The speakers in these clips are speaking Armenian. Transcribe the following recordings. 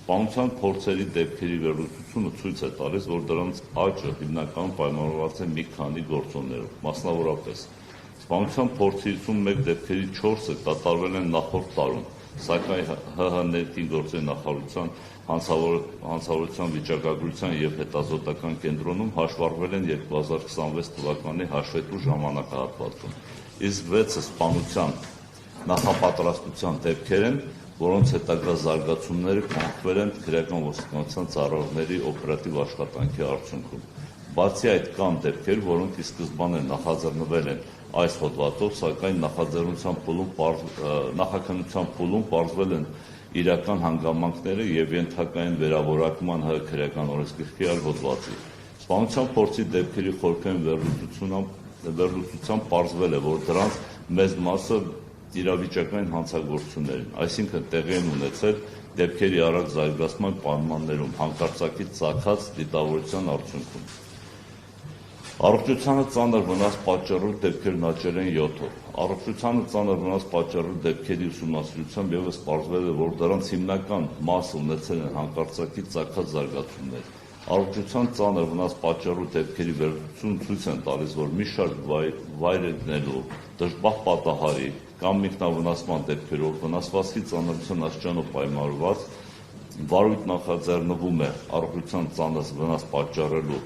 Սպանության փորձերի դեպքերի վերլուծությունը ցույց է տալիս, որ դրանց աճը հիմնականում պայմանավորված է մի քանի գործոններով, մասնավորապես սպանության փորձի 51 դեպքերի 4-ը կատարվել են նախորդ տարում, սակայն ՀՀ ներքին գործերի նախարարության հանցավորության վիճակագրության և հետազոտական կենտրոնում հաշվառվել են 2026 թվականի հաշվետու ժամանակահատվածում, իսկ 6-ը սպանության նախապատրաստության դեպքեր են, որոնց հետագա զարգացումները կանխվել են քրեական ոստիկանության ծառայողների օպերատիվ աշխատանքի արդյունքում։ Բացի այդ կան դեպքեր, որոնք ի սկզբանե նախաձեռնվել են այս հոդվածով, սակայն նախաքննության փուլում պարզվել են իրական հանգամանքները և ենթակա են վերավորակման ՀՀ քրեական օրենսգրքի այլ հոդվածի։ Սպանության փորձի դեպքերի խորքային վերլուծությամբ պարզվել է, որ դրանց մեծ մասը իրավիճակային հանցագործություններ են, այսինքն տեղի են ունեցել դեպքերի արագ զարգացման պայմաններում հանկարծակի ծագած դիտավորության արդյունքում։ Առողջությանը ծանր վնաս պատճառող դեպքերն աճել են 7-ով։ Առողջությանը ծանր վնաս պատճառող դեպքերի ուսումնասիրությամբ ևս պարզվել է, որ դրանց հիմնական մասը ունեցել են հանկարծակի ծագած զարգացումներ։ Առողջության ծանր վնաս պատճառող դեպքերի վերլուծությունը ցույց են տալիս, որ մի շարք վայրենքներով, դժբախտ պատահարի կամ ինքնավնասման դեպքերով վնասվածքի ծանրության աստիճանով պայմանավորված վարույթ նախաձեռնվում է առողջության ծանր վնաս պատճառելու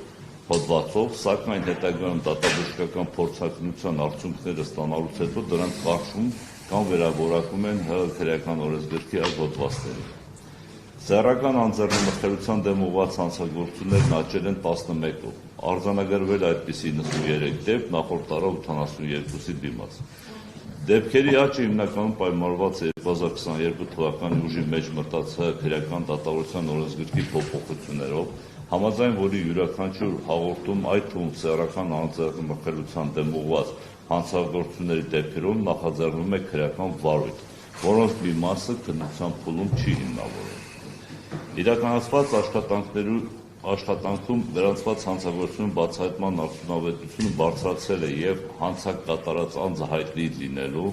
հոդվածով, սակայն հետագայում դատաբժշկական փորձաքննության արդյունքները ստանալուց հետո դրանք կարճվում կամ վերավորակվում են ՀՀ քրեական օրենսգրքի այլ հոդվածների։ Սեռական անձեռնմխելիության դեմ ուղղված հանցագործություններն աճել են 11-ով, արձանագրվել այդպիսի 93 դեպք, նախորդ տարի 82-ի դիմաց։ Դեպքերի աճը հիմնականում պայմանավորված է 2022 թվականի ուժի մեջ մտած ՀՀ քրեական դատավարության օրենսգրքի փոփոխություններով, համաձայն որի յուրաքանչյուր հաղորդում, այդ թվում սեռական անձեռնմխելիության դեմ ուղղված հանցագործությունների դեպքերում նախաձեռնվում է քրեական վարույթ, որոնց մի մասը քննության փուլում չի հիմնավորվում։ Իրականացված աշխատանքում վերացված հանցագործությունների բացահայտման արդյունավետությունը բարձրացել է և հանցանք կատարած անձը հայտնի լինելու,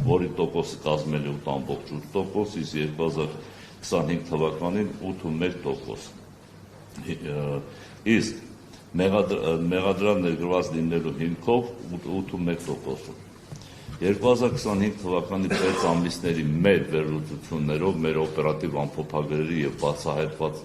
որի տոկոսը կազմել է 8,8%, իսկ 2025 թվականին 8,1%, իսկ մեղադրյալ ներգրաված լինելու հիմքով 8,1%։ 2025 թվականի 6 ամիսների մեր վերլուծություններով, մեր օպերատիվ ամփոփագրերի և բացահայտված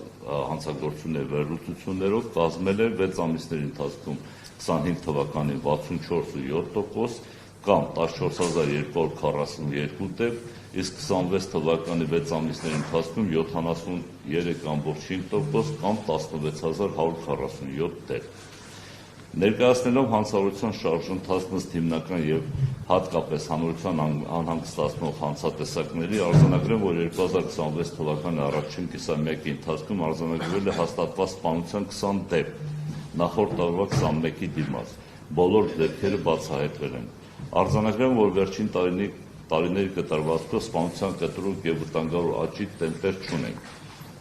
հանցագործությունների վերլուծություններով կազմել է 6 ամիսների ընթացքում 25 թվականին 64,7% կամ 14242 դեպք, իսկ 26 թվականի 6 ամիսների ընթացքում 73,5% կամ 16147 դեպք։ Ներկայացնելով հանցավորության շարժընթացն ըստ հիմնական և հատկապես հանրության անհանգստացնող հանցատեսակների, արձանագրեմ, որ 2026 թվականի առաջին կիսամյակի ընթացքում արձանագրվել է հաստատված սպանության 20 դեպք, նախորդ տարվա 21-ի դիմաց, բոլոր դեպքերը բացահայտվել են։ Արձանագրեմ, որ վերջին տարիների կտրվածքով սպանության կտրուկ և վտանգավոր աճի տեմպեր չունենք։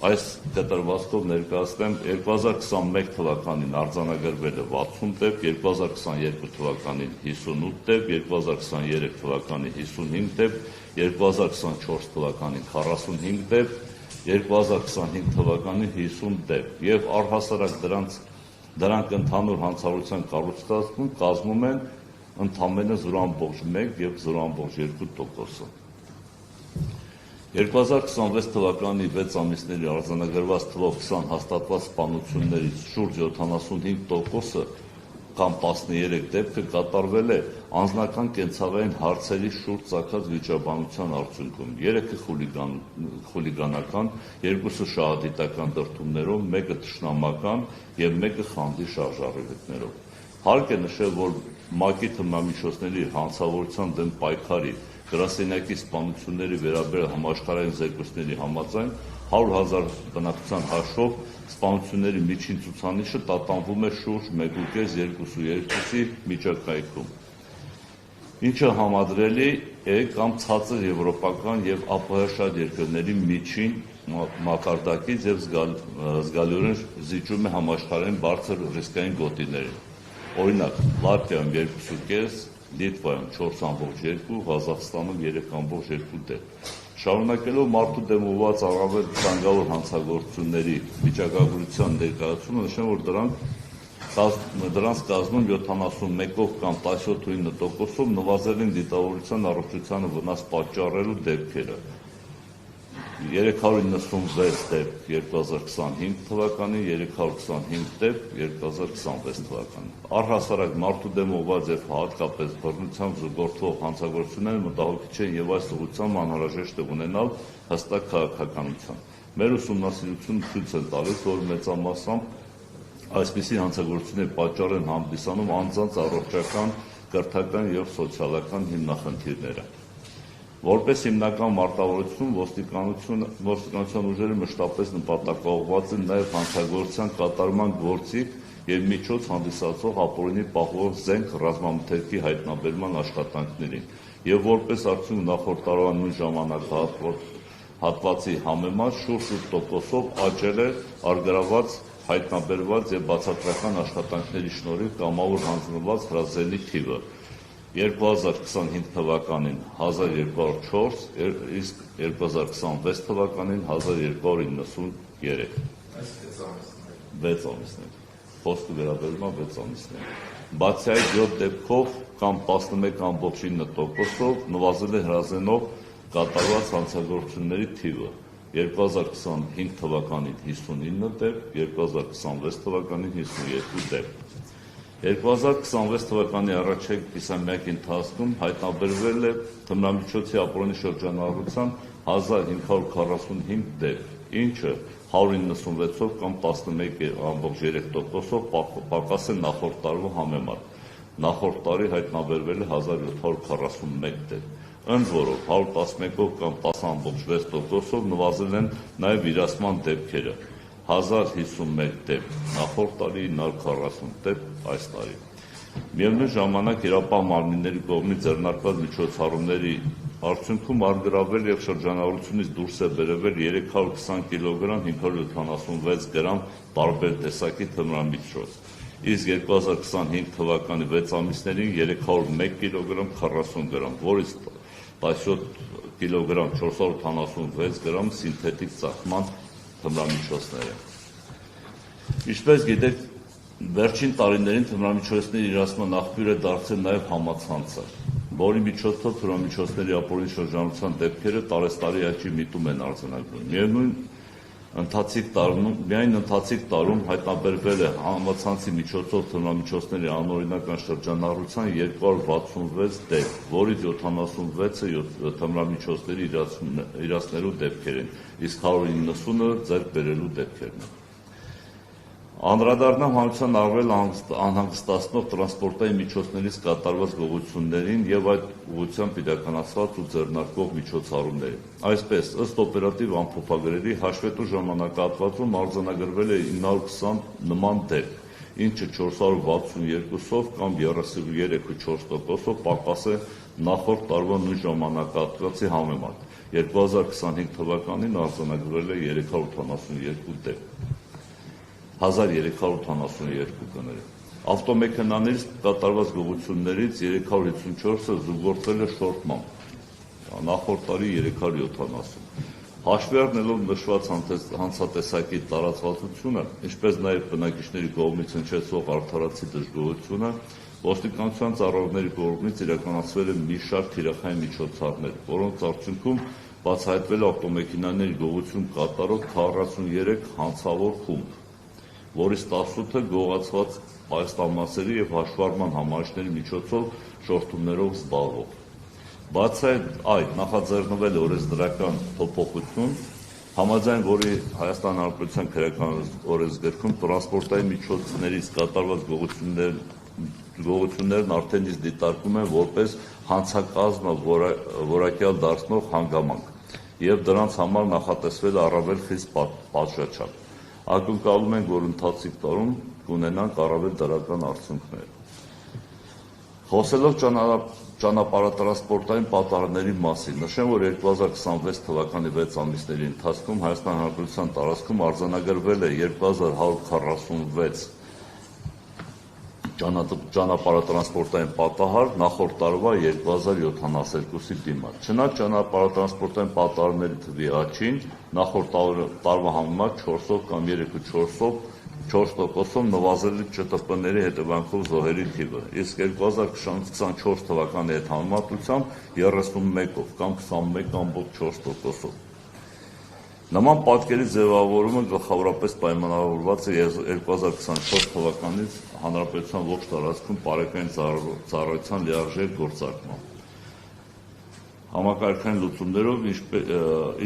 Այս կտրվածքով ներկայացնեմ 2021 թվականին արձանագրվել է 60 դեպք, 2022 թվականին 58 դեպք, 2023 թվականին 55 դեպք, 2024 թվականին 45 դեպք, 2025 թվականին 50 դեպք և առհասարակ դրանք ընդհանուր հանցավորության կառուցվածքում կազմում են ընդամենը 0,1 և 0,2%։ 2026 թվականի 6 ամիսների արձանագրված թվով 20 հաստատված սպանություններից շուրջ 75%-ը կամ 13 դեպքը կատարվել է անձնական կենցաղային հարցերի շուրջ ծագած վիճաբանության արդյունքում, 3-ը խուլիգանական, 2-ը շահադիտական դրդումներով, 1-ը թշնամական և 1-ը խանդի շարժառիթներով։ Հարկ է նշել, որ ՄԱԿ-ի թմրամիջոցների հանցավորության դեմ պայքարի գրասենյակի սպանությունների վերաբերյալ համաշխարհային զեկույցների համաձայն 100,000 բնակչության հաշվով սպանությունների միջին ցուցանիշը տատանվում է շուրջ 1,5-2,2-ի միջակայքում, ինչը համադրելի է կամ ցածր եվրոպական և ԱՊՀ շատ երկրների միջին մակարդակից և զգալիորեն զիջում է համաշխարհային բարձր ռիսկային գոտիներին։ Օրինակ, Լատվիայում 2,5, Լիտվայում 4,2, Ղազախստանում 3,2 դեպք։ Շարունակելով մարդու դեմ ուղղված առավել վտանգավոր հանցագործությունների վիճակագրության ներկայացումը, նշեմ, որ դրանց կազմում 71-ով կամ 17-9%-ով նվազել են դիտավորության առողջությանը վնաս պատճառելու դեպքերը, 396 դեպք 2025 թվականին, 325 դեպք 2026 թվականին։ Առհասարակ մարդու դեմ ուղղված եւ հատկապես բռնությամբ զուգորդվող հանցագործությունները մտահոգիչ են եւ այս ուղղությամբ անհրաժեշտ է ունենալ հստակ քաղաքականություն։ Մեր ուսումնասիրությունը ցույց է տալիս, որ մեծամասամբ այսպիսի հանցագործությունների պատճառ են հանդիսանում անձանց առողջական, կրթական եւ սոցիալական հիմնախնդիրները։ Որպես հիմնական մարտավարություն ոստիկանության ուժերը մշտապես նպատակաուղղված են նաև հանցագործության կատարման գործիք եւ միջոց հանդիսացող ապօրինի պահող զենք ռազմամթերքի հայտնաբերման աշխատանքներին եւ որպես արդյունք նախորդ տարվա նույն ժամանակահատվածի համեմատ շուրջ 8%-ով աճել է արգելված, հայտնաբերված եւ բացատրական աշխատանքների շնորհիվ կամավոր հանձնված հրազենի թիվը 2025 թվականին 1204, իսկ 2026 թվականին 1293։ Այս 6 ամիսներ։ Խոսքը վերաբերում է 6 ամիսներին։ Բացի այդ 7 դեպքով կամ 11.9%-ով նվազել է հրազենով կատարված հանցագործությունների թիվը 2025 թվականին 59 դեպք, 2026 թվականին 52 դեպք։ 2026 թվականի առաջին կիսամյակի ընթացքում հայտնաբերվել է թմրամիջոցի ապօրինի շրջանառության 1545 դեպք, ինչը 196-ով կամ 11.3%-ով պակաս է նախորդ տարվա համեմատ։ Նախորդ տարի հայտնաբերվել է 1741 դեպք։ Ընդ որում 111-ով կամ 10.6%-ով նվազել են նաև վիրասման դեպքերը։ 1051 դեպք նախորդ տարի, 940 դեպք այս տարի։ Միևնույն ժամանակ իրապահ մարմինների կողմից ձեռնարկված միջոցառումների արդյունքում արգրավել եւ շրջանառությունից դուրս է բերվել 320 կիլոգրամ 576 գրամ տարբեր տեսակի թմրամիջոց, իսկ 2025 թվականի 6 ամիսներին 301 կիլոգրամ 40 գրամ, որից 17 կիլոգրամ 486 գրամ սինթետիկ ծաղկման թմրամիջոցները։ Ինչպես գիտեք, վերջին տարիներին թմրամիջոցների իրացման աղբյուր է դարձել նաև համացանցը, որի միջոցով թմրամիջոցների ապօրինի շրջանառության դեպքերը տարեստարի աճի միտում են արձանագրվում։ Միայն ընթացիկ տարում հայտնաբերվել է համացանցի միջոցով թմրամիջոցների անօրինական շրջանառության 266 դեպք, որից 76-ը թմրամիջոցների իրացնելու դեպքեր են, իսկ 190-ը ձեռք բերելու դեպքերն են։ Անդրադառնամ հանրության առավել անհանգստացնող տրանսպորտային միջոցներից կատարված գողություններին եւ այդ ուղղությամբ իրականացված ու ձեռնարկվող միջոցառումներին։ Այսպես, ըստ օպերատիվ ամփոփագրերի հաշվետու ժամանակահատվածում արձանագրվել է 920 նման դեպք, ինչը 462-ով կամ 33.4%-ով պակաս է նախորդ տարվա նույն ժամանակահատվածի համեմատ։ 2025 թվականին արձանագրվել է 382 դեպք։ 1382 կները։ Ավտոմեքենաներից կատարված գողություններից 354-ը զուգորդվել է շորտմամբ, նախորդ տարի 370։ Հաշվի առնելով նշված հանցատեսակի տարածվածությունը, ինչպես նաև բնակիչների կողմից հնչեցող արդարացի դժգոհությունը, ոստիկանության ծառայողների կողմից իրականացվել է մի շարք թիրախային միջոցառումներ, որոնց արդյունքում բացահայտվել է ավտոմեքենաների գողություն կատարող 43 հանցավոր խումբ, որից 18-ը գողացված պայստամասերի եւ հաշվառման համարիչների միջոցով շորթումներով զբաղվող։ Բացի այդ, նախաձեռնվել է օրենսդրական փոփոխություն, համաձայն որի Հայաստան Հանրապետության քրեական օրենսգրքում տրանսպորտային միջոցներից կատարված գողություններն արդեն իսկ դիտարկում են որպես հանցակազմը որակյալ դարձնող հանգամանք եւ դրանց համար նախատեսվել է առավել խիստ պատժաչափ։ Ակնկալում ենք, որ ընթացիկ տարում կունենանք առավել դրական արդյունքներ։ Խոսելով ճանապարհատրանսպորտային պատահարների մասին, նշեմ, որ 2026 թվականի 6 ամիսների ընթացքում Հայաստան Հանրապետության տարածքում արձանագրվել է 2146 ճանապարհատրանսպորտային պատահար նախորդ տարվա 2072-ի դիմաց։ Չնայած ճանապարհատրանսպորտային պատահարների թվի աճին, նախորդ տարվա համեմատ 4-ով կամ 3,4%-ով նվազել է ՃՏՊ-ների հետևանքով զոհերի թիվը, իսկ 2024 թվականի հետ համեմատությամբ 31-ով կամ 21,4%-ով։ Նման պատկերի ձևավորումը գլխավորապես պայմանավորված է 2024 թվականից հանրապետության ողջ տարածքում պարեկային ծառայության լիարժեք գործարկմամբ, համակարգային լուծումներով,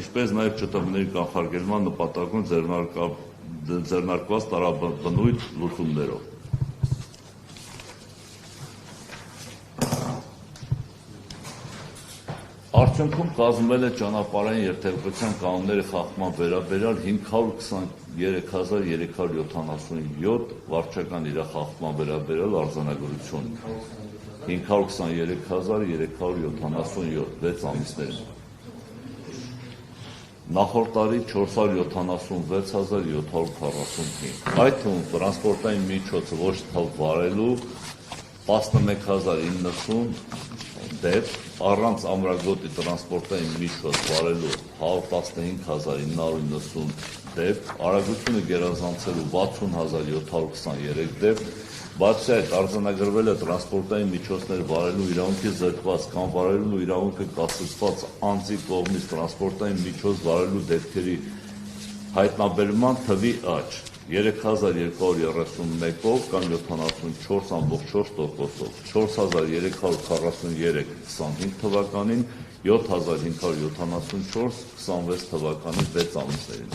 ինչպես նաև ՃՏՊ-ների կանխարգելման նպատակով ձեռնարկված տարաբնույթ լուծումներով։ Արդյունքում կազմվել է ճանապարհային երթևեկության կանոնների խախտման վերաբերյալ 523,377 վարչական իրախախտման վերաբերյալ արձանագրություն, 523,377 6 ամիսներին, նախորդ տարի 476,745, այդ թվում տրանսպորտային միջոցը ոչ թափ վարելու 11,090 դեպք, առանց ամրագոտի տրանսպորտային միջոց վարելու 115,990 դեպք, արագությունը գերազանցելու 60,723 դեպք, բացի այդ արձանագրվել է տրանսպորտային միջոցներ վարելու իրավունքի զրկված կամ վարելու իրավունքը կասեցված անձի կողմից տրանսպորտային միջոց վարելու դեպքերի հայտնաբերման թվի աճ 3231-ով կամ 74,4%-ով, 4343 25 թվականին, 7574 26 թվականին 6 ամիսներին։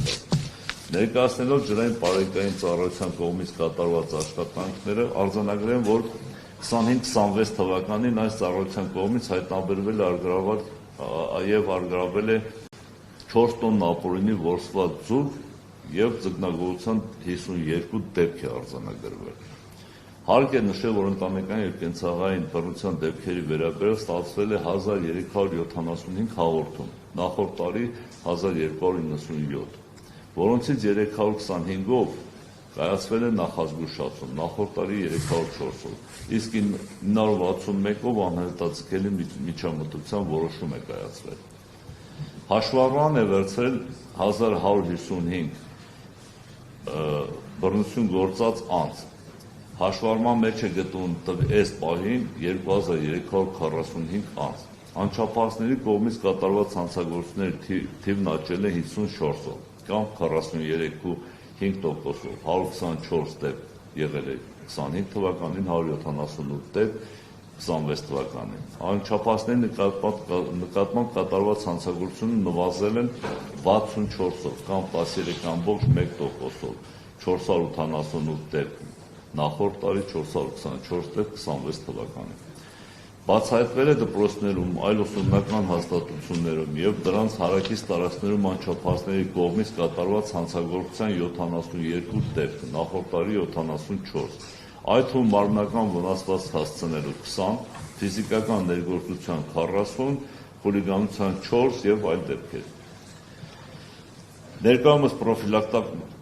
Ներկայացնելով ջրային պարեկային ծառայության կողմից կատարված աշխատանքները, արձանագրեմ, որ 25-26 թվականին այս ծառայության կողմից հայտնաբերվել է արգրավել է 4 տոննա ապօրինի որսված ձուկ և ձկնագործության 52 դեպք է արձանագրվել։ Հարկ է նշել, որ ընտանեկան և կենցաղային բռնության դեպքերի վերաբերյալ ստացվել է 1375 հաղորդում, նախորդ տարի 1297, որոնցից 325-ով կայացվել է նախազգուշացում, նախորդ տարի 304-ով, իսկ 961-ով անհետաձգելի միջամտության որոշում է կայացվել։ Հաշվառման է վերցրել 1155 բռնություն գործած անձ, հաշվառման մեջ է գտնվում այս պահին 2345 անձ, անչափահասների կողմից կատարված հանցագործությունների թիվն աճել է 54-ով, կամ 43,5%-ով, 124 դեպք եղել է 25 թվականին, 178 դեպք 26 թվականին։ Անչափահասների նկատմամբ կատարված հանցագործությունը նվազել են 64-ով, կամ 13,1%-ով, 488 դեպք նախորդ տարի, 424 դեպք 26 թվականին։ Բացահայտվել է դպրոցներում, այլ ուսումնական հաստատություններում և դրանց հարակից տարածքներում անչափահասների կողմից կատարված հանցագործության 72 դեպք, նախորդ տարի 74, այդ թվում մարմնական վնասված հասցնելու 20, ֆիզիկական ներգործության 40, խուլիգանության 4 և այլ դեպքեր։ Ներկայումս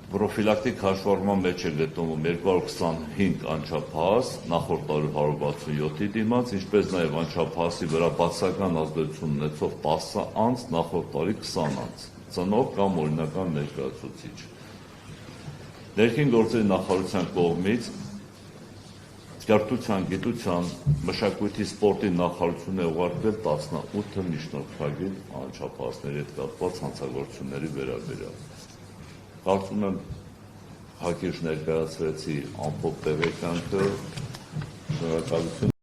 պրոֆիլակտիկ հաշվառման մեջ է գտնվում 225 անչափահաս, նախորդ տարի 167-ի դիմաց, ինչպես նաև անչափահասի վրա բացասական ազդեցություն ունեցող 10 անձ, նախորդ տարի 20 անձ, ծնող կամ օրինական ներկայացուցիչ։ Ներքին գործերի նախարարության կողմից Կրթության, գիտության, մշակույթի, սպորտի նախարարությունը ուղարկվել 18 միջնորդագիր անչափահասների հետ կապված հանցագործությունների վերաբերյալ։ Կարծում եմ հակիրճ ներկայացրեցի ամփոփ տեղեկանքը, շնորհակալություն։